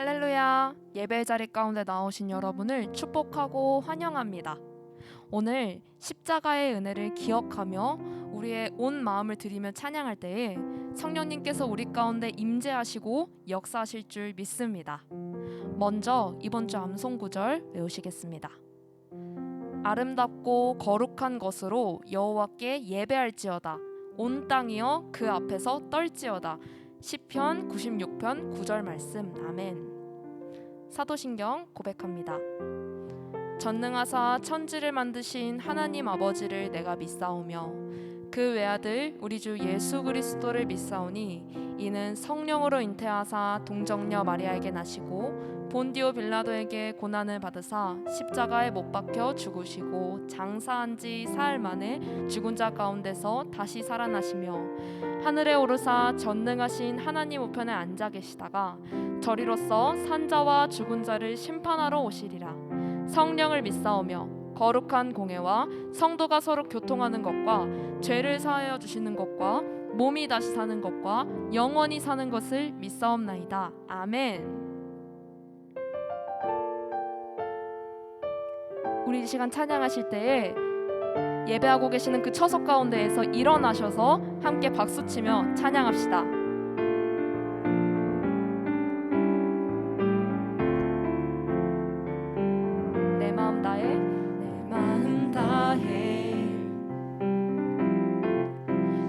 할렐루야! 예배 자리 가운데 나오신 여러분을 축복하고 환영합니다. 오늘 십자가의 은혜를 기억하며 우리의 온 마음을 드리며 찬양할 때에 성령님께서 우리 가운데 임재하시고 역사하실 줄 믿습니다. 먼저 이번 주 암송 구절 외우시겠습니다. 아름답고 거룩한 것으로 여호와께 예배할지어다. 온 땅이여 그 앞에서 떨지어다. 시편 96편 9절 말씀. 아멘. 사도신경 고백합니다. 전능하사 천지를 만드신 하나님 아버지를 내가 믿사오며 그 외아들 우리 주 예수 그리스도를 믿사오니 이는 성령으로 잉태하사 동정녀 마리아에게 나시고 본디오 빌라도에게 고난을 받으사 십자가에 못 박혀 죽으시고 장사한 지 사흘 만에 죽은 자 가운데서 다시 살아나시며 하늘에 오르사 전능하신 하나님 우편에 앉아 계시다가 저리로서 산자와 죽은 자를 심판하러 오시리라. 성령을 믿사오며 거룩한 공회와 성도가 서로 교통하는 것과 죄를 사하여 주시는 것과 몸이 다시 사는 것과 영원히 사는 것을 믿사옵나이다. 아멘. 우리 이 시간 찬양하실 때에 예배하고 계시는 그 처석 가운데에서 일어나셔서 함께 박수치며 찬양합시다. 내 마음 다해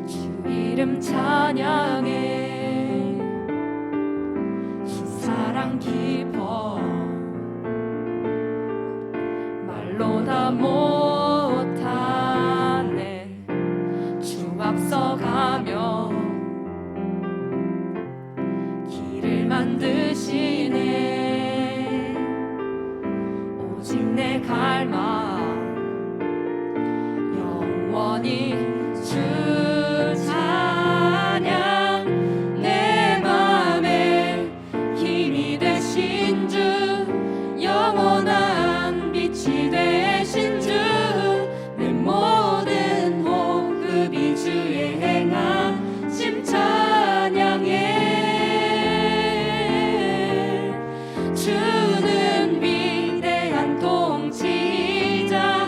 주 이름 찬양해 주 사랑 깊어 말로 다 못하네 주 앞서가며 길을 만드시네 오직 내 갈망 영원히 주 찬양 내 맘에 힘이 되신 주 영원한 빛이 되신 주 내 모든 호흡이 주의 행하심 찬양해 주는 위대한 통치자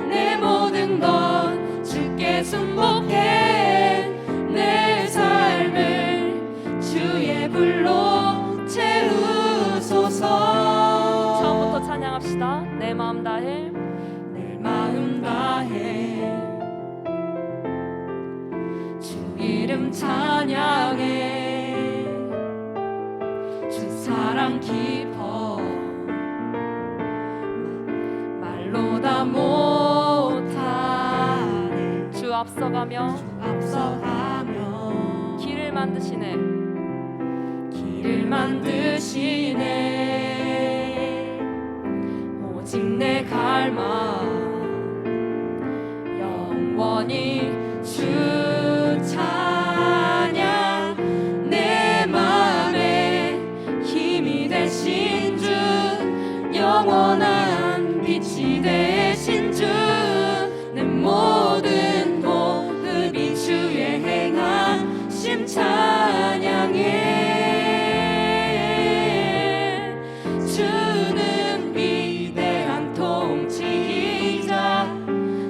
내 모든 것 주께 순복해 내 삶을 주의 불로 채우소서. 처음부터 찬양합시다. 내 마음 다해 내 마음 다해 주 이름 찬양해 주 사랑 깊어 말로 다 못하네 주 앞서가며 길을 만드시네 오직 내 갈망 영원히 주 찬양 내 맘에 힘이 되신 주 영원한 빛이 되신 주 내 모든 호흡이 주의 행하심 찬양해 주는 위대한 통치자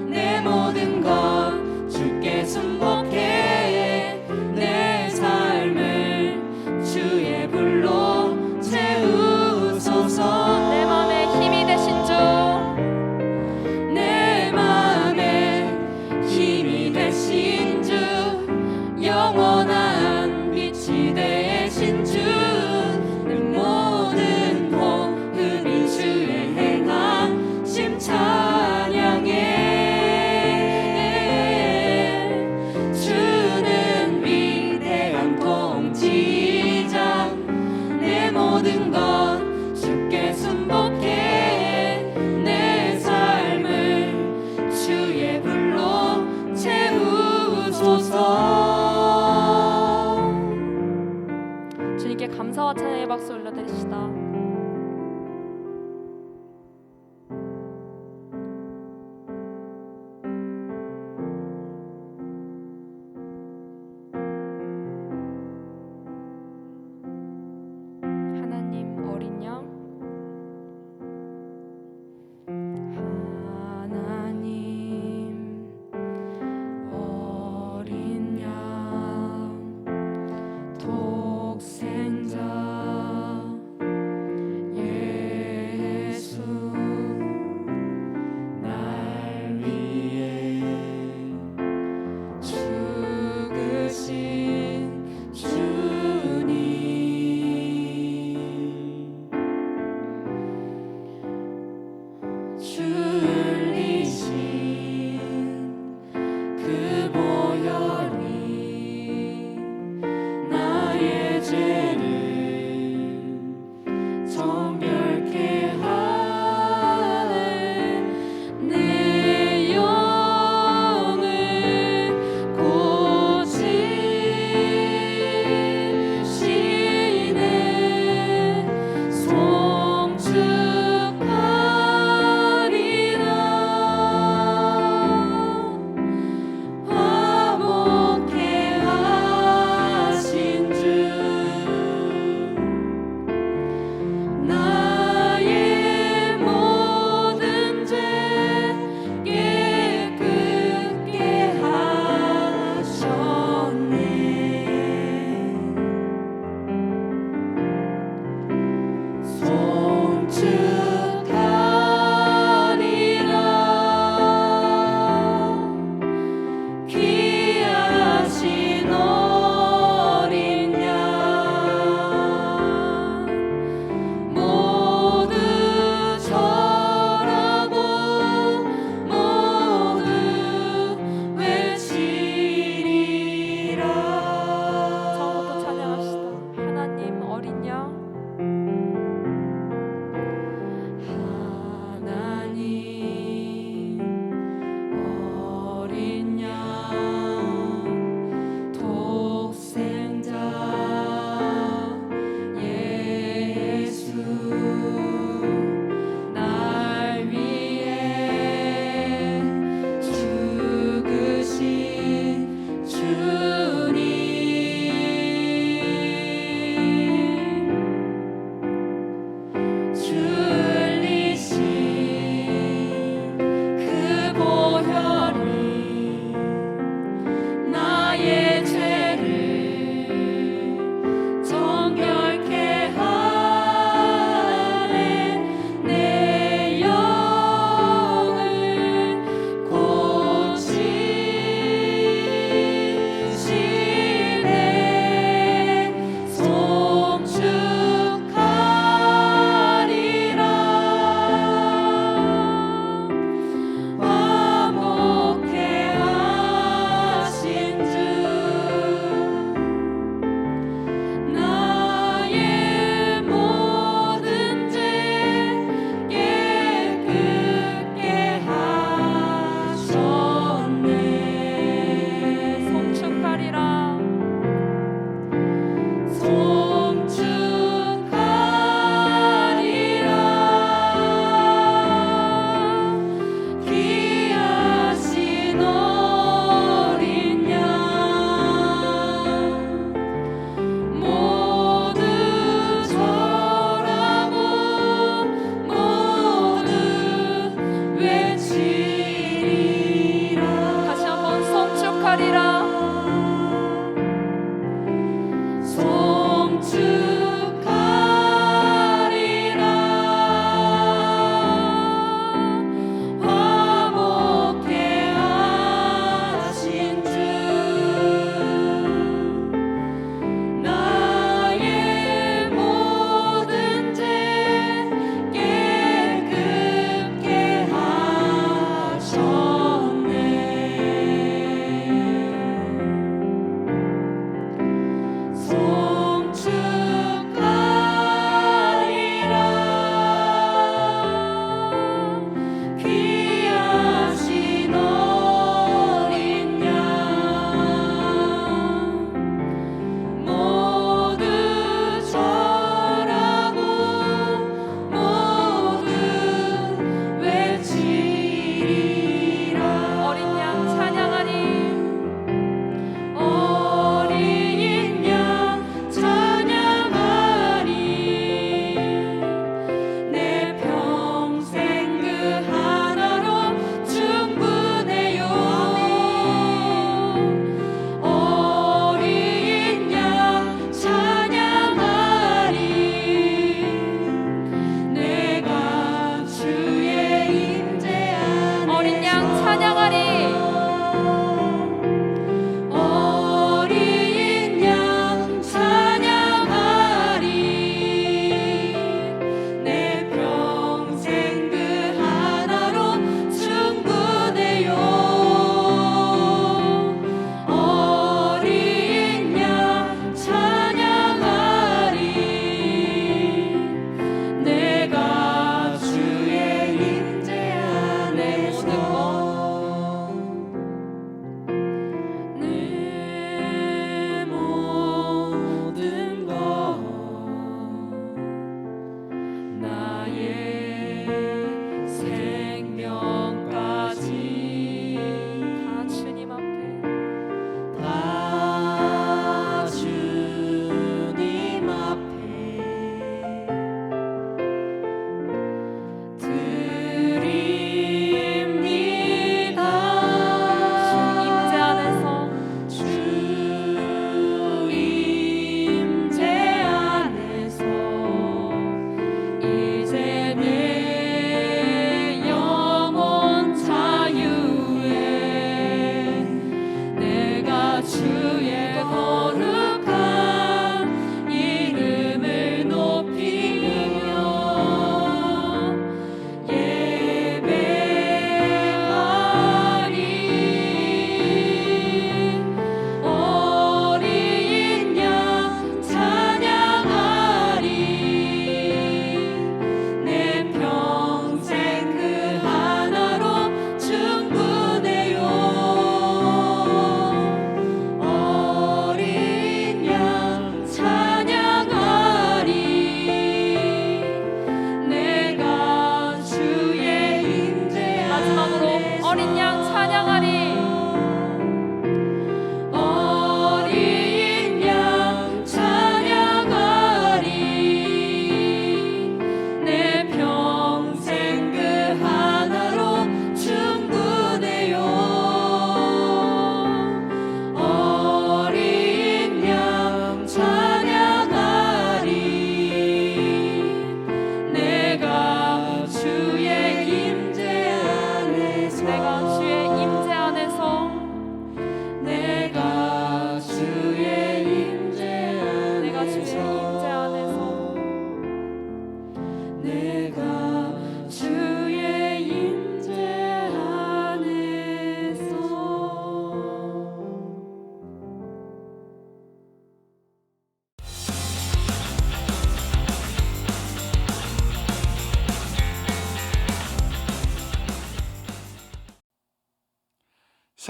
내 모든 것 주께 순복해 내 삶을 주의 불로 채우소서. 내 맘에 힘이 되신 주 내 맘에 힘이 되신 주 영원한 빛이 되신 주 내 모든 호흡이 주의 행하심 찬양해 주는 위대한 통치자 내 모든 것 주께 순복해 내 삶을 주의 불로 채우소서. 주님께 감사와 찬양의 박수 올려드립시다. 하나님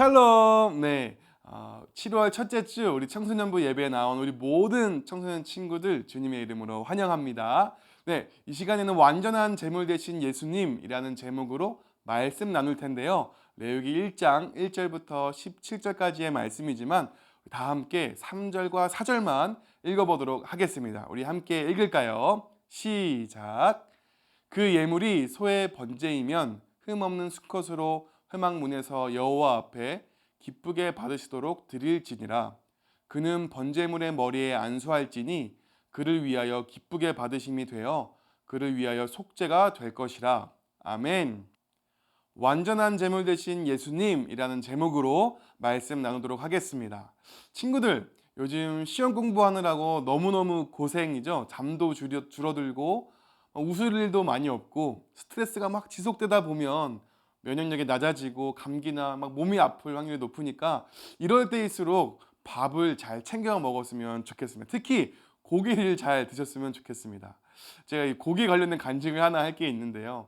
샬롬. 네, 7월 첫째 주 우리 청소년부 예배에 나온 우리 모든 청소년 친구들 주님의 이름으로 환영합니다. 네, 이 시간에는 완전한 제물 되신 예수님이라는 제목으로 말씀 나눌 텐데요. 레위기 1장 1절부터 17절까지의 말씀이지만 다 함께 3절과 4절만 읽어보도록 하겠습니다. 우리 함께 읽을까요? 시작. 그 예물이 소의 번제이면 흠없는 수컷으로 회막문에서 여호와 앞에 기쁘게 받으시도록 드릴지니라. 그는 번제물의 머리에 안수할지니 그를 위하여 기쁘게 받으심이 되어 그를 위하여 속죄가 될 것이라. 아멘. 완전한 제물 되신 예수님이라는 제목으로 말씀 나누도록 하겠습니다. 친구들, 요즘 시험 공부하느라고 너무너무 고생이죠. 잠도 줄어들고 웃을 일도 많이 없고 스트레스가 막 지속되다 보면 면역력이 낮아지고 감기나 막 몸이 아플 확률이 높으니까 이럴 때일수록 밥을 잘 챙겨 먹었으면 좋겠습니다. 특히 고기를 잘 드셨으면 좋겠습니다. 제가 이 고기 관련된 간증을 하나 할 게 있는데요.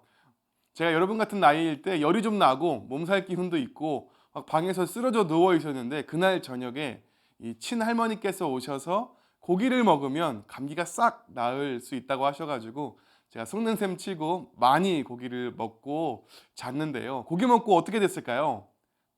제가 여러분 같은 나이일 때 열이 좀 나고 몸살 기운도 있고 막 방에서 쓰러져 누워 있었는데 그날 저녁에 이 친할머니께서 오셔서 고기를 먹으면 감기가 싹 나을 수 있다고 하셔가지고 제가 속는 셈 치고 많이 고기를 먹고 잤는데요. 고기 먹고 어떻게 됐을까요?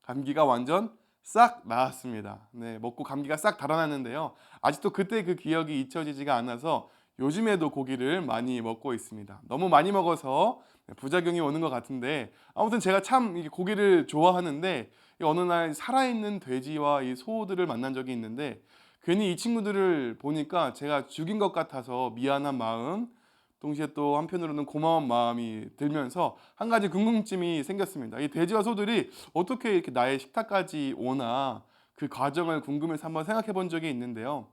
감기가 완전 싹 나았습니다. 네, 먹고 감기가 싹 달아났는데요. 아직도 그때 그 기억이 잊혀지지가 않아서 요즘에도 고기를 많이 먹고 있습니다. 너무 많이 먹어서 부작용이 오는 것 같은데 아무튼 제가 참 고기를 좋아하는데 어느 날 살아있는 돼지와 이 소들을 만난 적이 있는데 괜히 이 친구들을 보니까 제가 죽인 것 같아서 미안한 마음, 동시에 또 한편으로는 고마운 마음이 들면서 한 가지 궁금증이 생겼습니다. 이 돼지와 소들이 어떻게 이렇게 나의 식탁까지 오나 그 과정을 궁금해서 한번 생각해 본 적이 있는데요.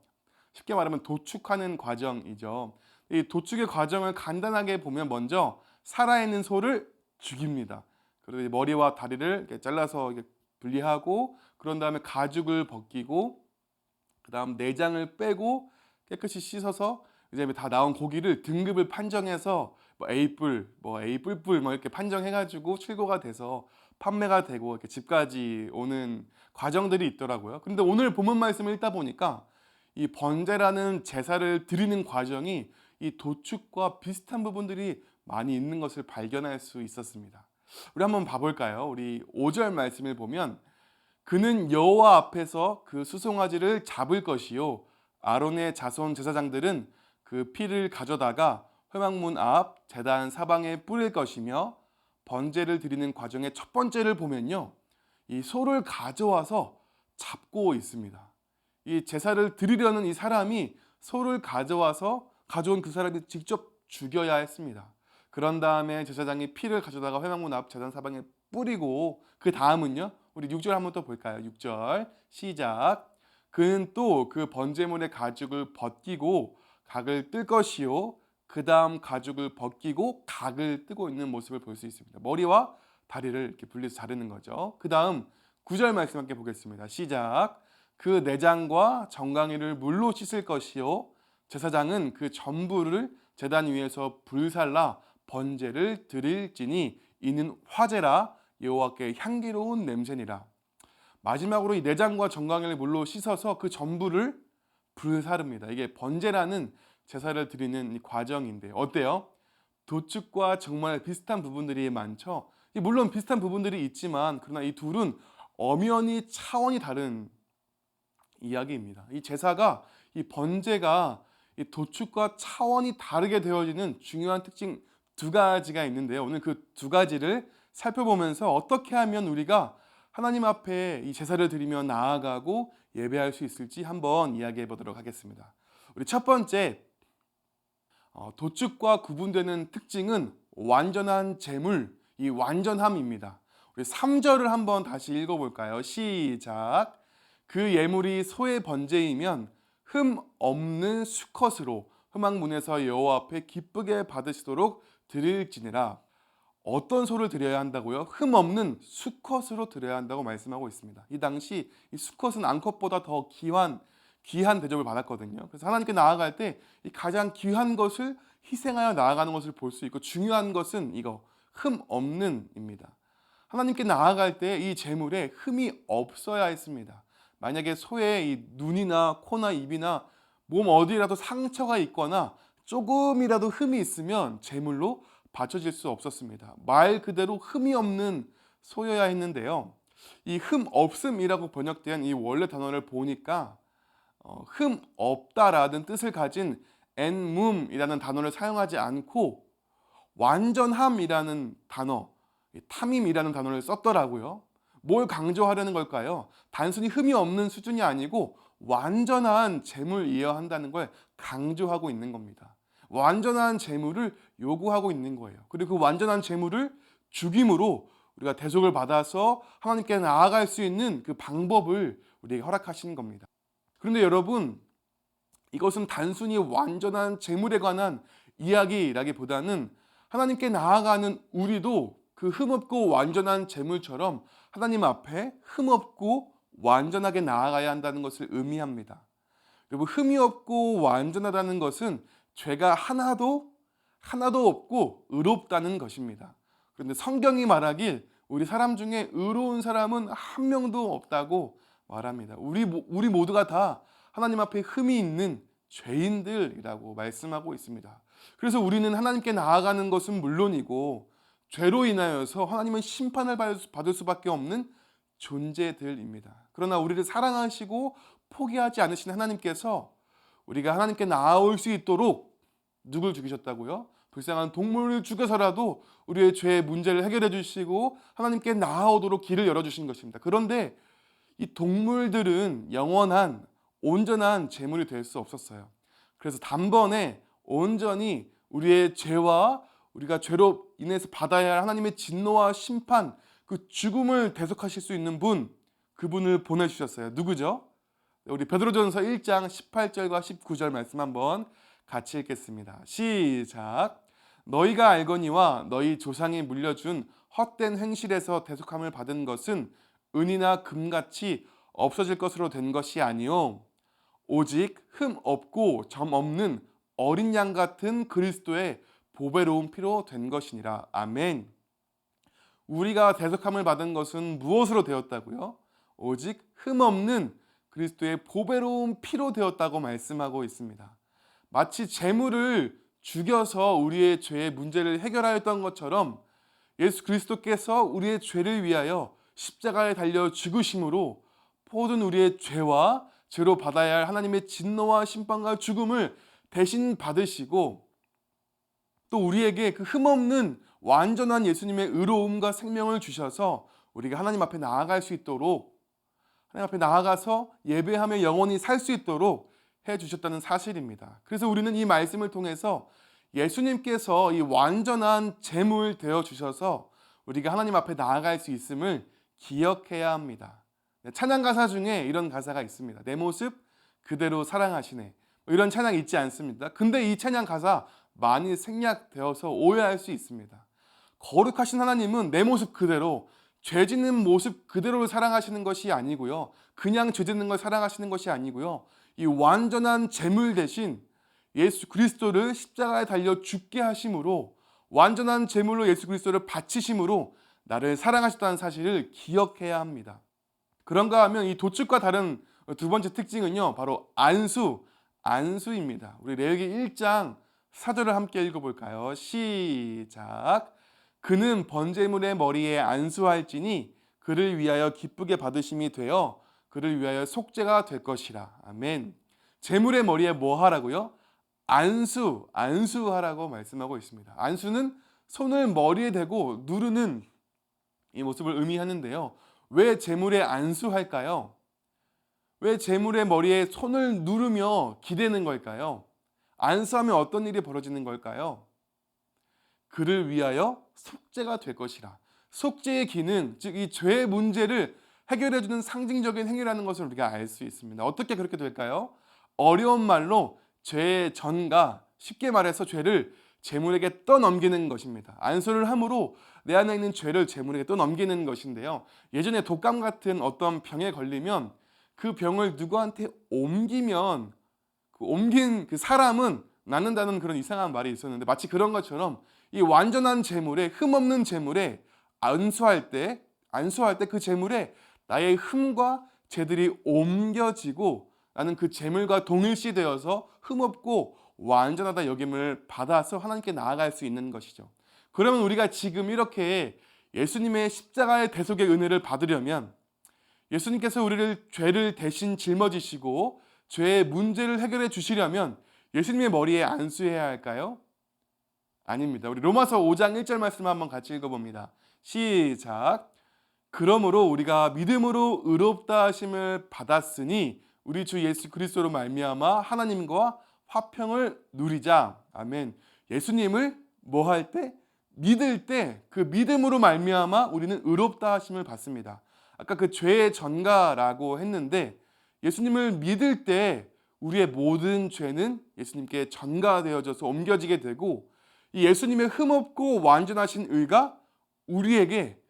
쉽게 말하면 도축하는 과정이죠. 이 도축의 과정을 간단하게 보면 먼저 살아있는 소를 죽입니다. 그리고 머리와 다리를 이렇게 잘라서 이렇게 분리하고 그런 다음에 가죽을 벗기고 그다음 내장을 빼고 깨끗이 씻어서 이제 다 나온 고기를 등급을 판정해서 뭐 A뿔, 뭐 A 뿔뿔 뭐 이렇게 판정해가지고 출고가 돼서 판매가 되고 이렇게 집까지 오는 과정들이 있더라고요. 그런데 오늘 본문 말씀을 읽다 보니까 이 번제라는 제사를 드리는 과정이 이 도축과 비슷한 부분들이 많이 있는 것을 발견할 수 있었습니다. 우리 한번 봐볼까요? 우리 5절 말씀을 보면 그는 여호와 앞에서 그 수송아지를 잡을 것이요 아론의 자손 제사장들은 그 피를 가져다가 회막문 앞 제단 사방에 뿌릴 것이며 번제를 드리는 과정의 첫 번째를 보면요. 이 소를 가져와서 잡고 있습니다. 이 제사를 드리려는 이 사람이 소를 가져온 그 사람이 직접 죽여야 했습니다. 그런 다음에 제사장이 피를 가져다가 회막문 앞 제단 사방에 뿌리고 그 다음은요. 우리 6절 한번 또 볼까요? 6절 시작. 그는 또 그 번제물의 가죽을 벗기고 각을 뜰 것이요. 그 다음 가죽을 벗기고 각을 뜨고 있는 모습을 볼 수 있습니다. 머리와 다리를 이렇게 분리해서 자르는 거죠. 그 다음 9절 말씀 함께 보겠습니다. 시작. 그 내장과 정강이를 물로 씻을 것이요. 제사장은 그 전부를 제단 위에서 불살라 번제를 드릴지니 이는 화제라 여호와께 향기로운 냄새니라. 마지막으로 이 내장과 정강이를 물로 씻어서 그 전부를 불사릅니다. 이게 번제라는 제사를 드리는 이 과정인데 어때요? 도축과 정말 비슷한 부분들이 많죠. 물론 비슷한 부분들이 있지만 그러나 이 둘은 엄연히 차원이 다른 이야기입니다. 이 제사가 이 번제가 이 도축과 차원이 다르게 되어지는 중요한 특징 두 가지가 있는데요. 오늘 그 두 가지를 살펴보면서 어떻게 하면 우리가 하나님 앞에 이 제사를 드리며 나아가고 예배할 수 있을지 한번 이야기해 보도록 하겠습니다. 우리 첫 번째 도축과 구분되는 특징은 완전한 제물, 이 완전함입니다. 우리 3절을 한번 다시 읽어볼까요? 시작. 그 예물이 소의 번제이면 흠 없는 수컷으로 회막문에서 여호와 앞에 기쁘게 받으시도록 드릴지니라. 어떤 소를 드려야 한다고요? 흠 없는 수컷으로 드려야 한다고 말씀하고 있습니다. 이 당시 이 수컷은 암컷보다 더 귀한 대접을 받았거든요. 그래서 하나님께 나아갈 때 이 가장 귀한 것을 희생하여 나아가는 것을 볼 수 있고 중요한 것은 이거 흠 없는입니다. 하나님께 나아갈 때 이 제물에 흠이 없어야 했습니다. 만약에 소의 이 눈이나 코나 입이나 몸 어디라도 상처가 있거나 조금이라도 흠이 있으면 제물로 바쳐질 수 없었습니다. 말 그대로 흠이 없는 소여야 했는데요. 이 흠 없음이라고 번역된 이 원래 단어를 보니까 흠 없다라는 뜻을 가진 엔뭄이라는 단어를 사용하지 않고 완전함이라는 단어, 탐임이라는 단어를 썼더라고요. 뭘 강조하려는 걸까요? 단순히 흠이 없는 수준이 아니고 완전한 제물이어야 한다는 걸 강조하고 있는 겁니다. 완전한 제물을 요구하고 있는 거예요. 그리고 그 완전한 제물을 죽임으로 우리가 대속을 받아서 하나님께 나아갈 수 있는 그 방법을 우리에게 허락하시는 겁니다. 그런데 여러분, 이것은 단순히 완전한 제물에 관한 이야기라기보다는 하나님께 나아가는 우리도 그 흠없고 완전한 제물처럼 하나님 앞에 흠없고 완전하게 나아가야 한다는 것을 의미합니다. 여러분, 흠이 없고 완전하다는 것은 죄가 하나도 없고 의롭다는 것입니다. 그런데 성경이 말하길 우리 사람 중에 의로운 사람은 한 명도 없다고 말합니다. 우리 모두가 다 하나님 앞에 흠이 있는 죄인들이라고 말씀하고 있습니다. 그래서 우리는 하나님께 나아가는 것은 물론이고 죄로 인하여서 하나님은 심판을 받을 수밖에 없는 존재들입니다. 그러나 우리를 사랑하시고 포기하지 않으신 하나님께서 우리가 하나님께 나아올 수 있도록 누굴 죽이셨다고요? 불쌍한 동물을 죽여서라도 우리의 죄의 문제를 해결해 주시고 하나님께 나아오도록 길을 열어주신 것입니다. 그런데 이 동물들은 영원한 온전한 제물이 될 수 없었어요. 그래서 단번에 온전히 우리의 죄와 우리가 죄로 인해서 받아야 할 하나님의 진노와 심판, 그 죽음을 대속하실 수 있는 분, 그분을 보내주셨어요. 누구죠? 우리 베드로전서 1장 18절과 19절 말씀 한번 같이 읽겠습니다. 시작. 너희가 알거니와 너희 조상이 물려준 헛된 행실에서 대속함을 받은 것은 은이나 금같이 없어질 것으로 된 것이 아니요 오직 흠 없고 점 없는 어린 양 같은 그리스도의 보배로운 피로 된 것이니라. 아멘. 우리가 대속함을 받은 것은 무엇으로 되었다고요? 오직 흠 없는 그리스도의 보배로운 피로 되었다고 말씀하고 있습니다. 마치 재물을 죽여서 우리의 죄의 문제를 해결하였던 것처럼 예수 그리스도께서 우리의 죄를 위하여 십자가에 달려 죽으심으로 모든 우리의 죄와 죄로 받아야 할 하나님의 진노와 심판과 죽음을 대신 받으시고 또 우리에게 그 흠없는 완전한 예수님의 의로움과 생명을 주셔서 우리가 하나님 앞에 나아갈 수 있도록 하나님 앞에 나아가서 예배하며 영원히 살 수 있도록 해주셨다는 사실입니다. 그래서 우리는 이 말씀을 통해서 예수님께서 이 완전한 제물 되어 주셔서 우리가 하나님 앞에 나아갈 수 있음을 기억해야 합니다. 찬양 가사 중에 이런 가사가 있습니다. 내 모습 그대로 사랑하시네. 이런 찬양 있지 않습니다. 근데 이 찬양 가사 많이 생략되어서 오해할 수 있습니다. 거룩하신 하나님은 내 모습 그대로 죄 짓는 모습 그대로를 사랑하시는 것이 아니고요. 그냥 죄 짓는 걸 사랑하시는 것이 아니고요. 이 완전한 제물 대신 예수 그리스도를 십자가에 달려 죽게 하심으로 완전한 제물로 예수 그리스도를 바치심으로 나를 사랑하셨다는 사실을 기억해야 합니다. 그런가 하면 이 도축과 다른 두 번째 특징은요. 바로 안수입니다. 우리 레위기 1장 4절을 함께 읽어볼까요? 시작. 그는 번제물의 머리에 안수할지니 그를 위하여 기쁘게 받으심이 되어 그를 위하여 속죄가 될 것이라. 아멘. 제물의 머리에 뭐 하라고요? 안수하라고 말씀하고 있습니다. 안수는 손을 머리에 대고 누르는 이 모습을 의미하는데요. 왜 제물에 안수할까요? 왜 제물의 머리에 손을 누르며 기대는 걸까요? 안수하면 어떤 일이 벌어지는 걸까요? 그를 위하여 속죄가 될 것이라. 속죄의 기능, 즉 이 죄의 문제를 해결해주는 상징적인 행위라는 것을 우리가 알 수 있습니다. 어떻게 그렇게 될까요? 어려운 말로 죄의 전가, 쉽게 말해서 죄를 제물에게 떠넘기는 것입니다. 안수를 함으로 내 안에 있는 죄를 제물에게 떠넘기는 것인데요. 예전에 독감 같은 어떤 병에 걸리면 그 병을 누구한테 옮기면 옮긴 그 사람은 낫는다는 그런 이상한 말이 있었는데 마치 그런 것처럼 이 완전한 제물에 흠없는 제물에 안수할 때 그 제물에 나의 흠과 죄들이 옮겨지고 나는 그 제물과 동일시되어서 흠없고 완전하다 여김을 받아서 하나님께 나아갈 수 있는 것이죠. 그러면 우리가 지금 이렇게 예수님의 십자가의 대속의 은혜를 받으려면 예수님께서 우리를 죄를 대신 짊어지시고 죄의 문제를 해결해 주시려면 예수님의 머리에 안수해야 할까요? 아닙니다. 우리 로마서 5장 1절 말씀 한번 같이 읽어봅니다. 시작. 그러므로 우리가 믿음으로 의롭다 하심을 받았으니 우리 주 예수 그리스도로 말미암아 하나님과 화평을 누리자. 아멘. 예수님을 뭐 할 때? 믿을 때 그 믿음으로 말미암아 우리는 의롭다 하심을 받습니다. 아까 그 죄의 전가라고 했는데 예수님을 믿을 때 우리의 모든 죄는 예수님께 전가되어져서 옮겨지게 되고 이 예수님의 흠없고 완전하신 의가 우리에게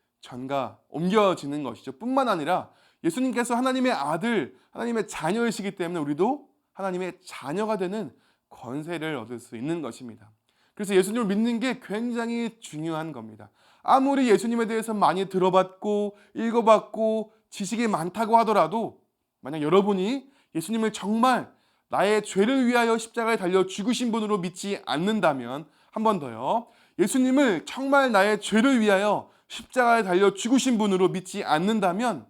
옮겨지는 것이죠. 뿐만 아니라 예수님께서 하나님의 아들, 하나님의 자녀이시기 때문에 우리도 하나님의 자녀가 되는 권세를 얻을 수 있는 것입니다. 그래서 예수님을 믿는 게 굉장히 중요한 겁니다. 아무리 예수님에 대해서 많이 들어봤고 읽어봤고 지식이 많다고 하더라도 만약 여러분이 예수님을 정말 나의 죄를 위하여 십자가에 달려 죽으신 분으로 믿지 않는다면 한 번 더요. 예수님을 정말 나의 죄를 위하여 십자가에 달려 죽으신 분으로 믿지 않는다면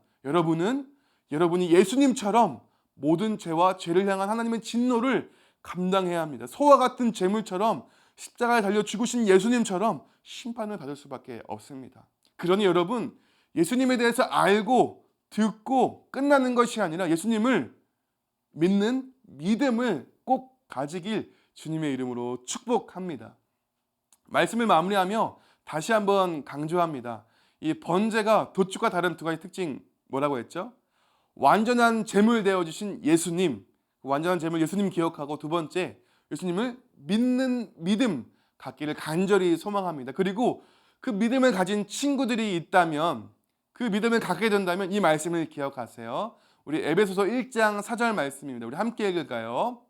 여러분이 예수님처럼 모든 죄와 죄를 향한 하나님의 진노를 감당해야 합니다. 소와 같은 제물처럼 십자가에 달려 죽으신 예수님처럼 심판을 받을 수밖에 없습니다. 그러니 여러분 예수님에 대해서 알고 듣고 끝나는 것이 아니라 예수님을 믿는 믿음을 꼭 가지길 주님의 이름으로 축복합니다. 말씀을 마무리하며 다시 한번 강조합니다. 이 번제가 도축과 다른 두 가지 특징 뭐라고 했죠? 완전한 제물 되어주신 예수님, 완전한 제물 예수님 기억하고 두 번째 예수님을 믿는 믿음 갖기를 간절히 소망합니다. 그리고 그 믿음을 가진 친구들이 있다면 그 믿음을 갖게 된다면 이 말씀을 기억하세요. 우리 에베소서 1장 4절 말씀입니다. 우리 함께 읽을까요?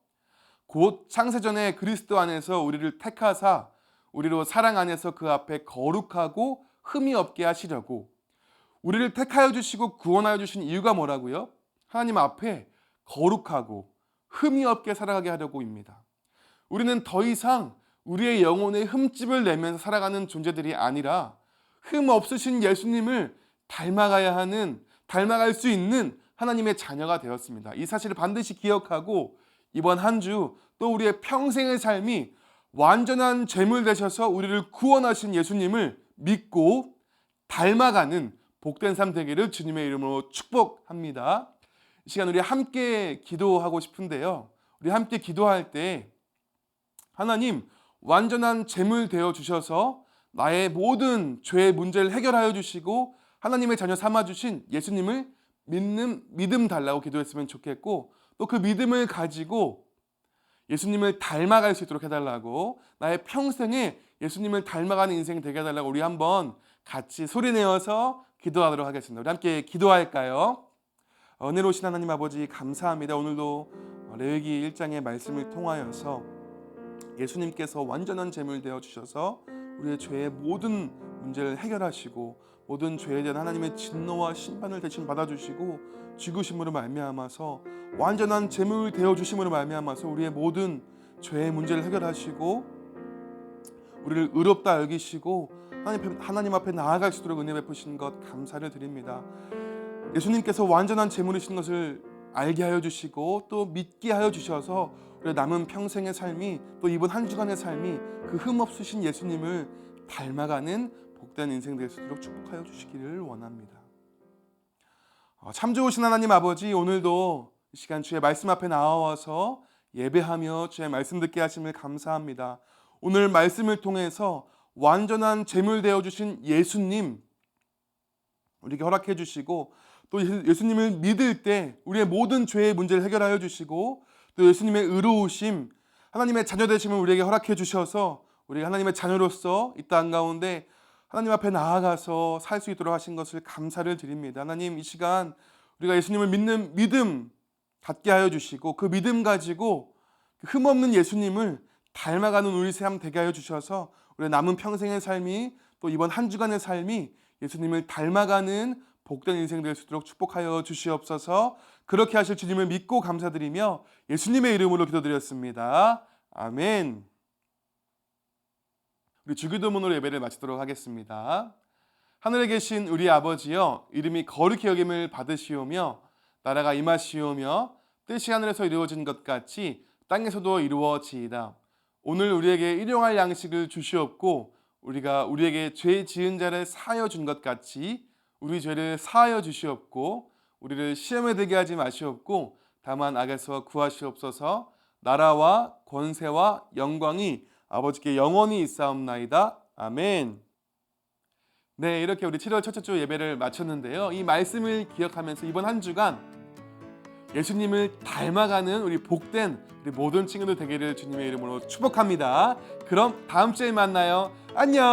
곧 창세전에 그리스도 안에서 우리를 택하사 우리로 사랑 안에서 그 앞에 거룩하고 흠이 없게 하시려고 우리를 택하여 주시고 구원하여 주신 이유가 뭐라고요? 하나님 앞에 거룩하고 흠이 없게 살아가게 하려고입니다. 우리는 더 이상 우리의 영혼에 흠집을 내면서 살아가는 존재들이 아니라 흠 없으신 예수님을 닮아갈 수 있는 하나님의 자녀가 되었습니다. 이 사실을 반드시 기억하고 이번 한 주 또 우리의 평생의 삶이 완전한 제물 되셔서 우리를 구원하신 예수님을 믿고 닮아가는 복된 삶 되기를 주님의 이름으로 축복합니다. 이 시간 우리 함께 기도하고 싶은데요. 우리 함께 기도할 때 하나님 완전한 제물 되어 주셔서 나의 모든 죄의 문제를 해결하여 주시고 하나님의 자녀 삼아 주신 예수님을 믿는 믿음 달라고 기도했으면 좋겠고 또 그 믿음을 가지고 예수님을 닮아갈 수 있도록 해달라고 나의 평생에 예수님을 닮아가는 인생 되게 해달라고 우리 한번 같이 소리내어서 기도하도록 하겠습니다. 우리 함께 기도할까요? 은혜로우신 하나님 아버지 감사합니다. 오늘도 레위기 1장의 말씀을 통하여서 예수님께서 완전한 제물 되어 주셔서 우리의 죄의 모든 문제를 해결하시고 모든 죄에 대한 하나님의 진노와 심판을 대신 받아주시고 죽으심으로 말미암아서 완전한 제물 되어 주심으로 말미암아서 우리의 모든 죄의 문제를 해결하시고 우리를 의롭다 여기시고 하나님 앞에 나아갈 수 있도록 은혜 베푸신 것 감사를 드립니다. 예수님께서 완전한 제물이신 것을 알게 하여 주시고 또 믿게 하여 주셔서 우리 남은 평생의 삶이 또 이번 한 주간의 삶이 그 흠없으신 예수님을 닮아가는 복된 인생 될 수 있도록 축복하여 주시기를 원합니다. 참 좋으신 하나님 아버지 오늘도 이 시간 주의 말씀 앞에 나와서 예배하며 주의 말씀 듣게 하심을 감사합니다. 오늘 말씀을 통해서 완전한 제물 되어 주신 예수님 우리에게 허락해 주시고 또 예수님을 믿을 때 우리의 모든 죄의 문제를 해결하여 주시고 또 예수님의 의로우심 하나님의 자녀 되심을 우리에게 허락해 주셔서 우리가 하나님의 자녀로서 이 땅 가운데 하나님 앞에 나아가서 살 수 있도록 하신 것을 감사를 드립니다. 하나님 이 시간 우리가 예수님을 믿는 믿음 갖게 하여 주시고 그 믿음 가지고 흠없는 예수님을 닮아가는 우리 삶 되게 하여 주셔서 우리의 남은 평생의 삶이 또 이번 한 주간의 삶이 예수님을 닮아가는 복된 인생 될 수 있도록 축복하여 주시옵소서. 그렇게 하실 주님을 믿고 감사드리며 예수님의 이름으로 기도드렸습니다. 아멘. 우리 주기도문으로 예배를 마치도록 하겠습니다. 하늘에 계신 우리 아버지여, 이름이 거룩히 여김을 받으시오며 나라가 임하시오며 뜻이 하늘에서 이루어진 것 같이 땅에서도 이루어지이다. 오늘 우리에게 일용할 양식을 주시옵고 우리가 우리에게 죄 지은 자를 사하여 준 것 같이 우리 죄를 사하여 주시옵고 우리를 시험에 들게 하지 마시옵고 다만 악에서 구하시옵소서. 나라와 권세와 영광이 아버지께 영원히 있사옵나이다. 아멘. 네, 이렇게 우리 7월 첫째 주 예배를 마쳤는데요. 이 말씀을 기억하면서 이번 한 주간 예수님을 닮아가는 우리 복된 우리 모든 친구들 되기를 주님의 이름으로 축복합니다. 그럼 다음 주에 만나요. 안녕.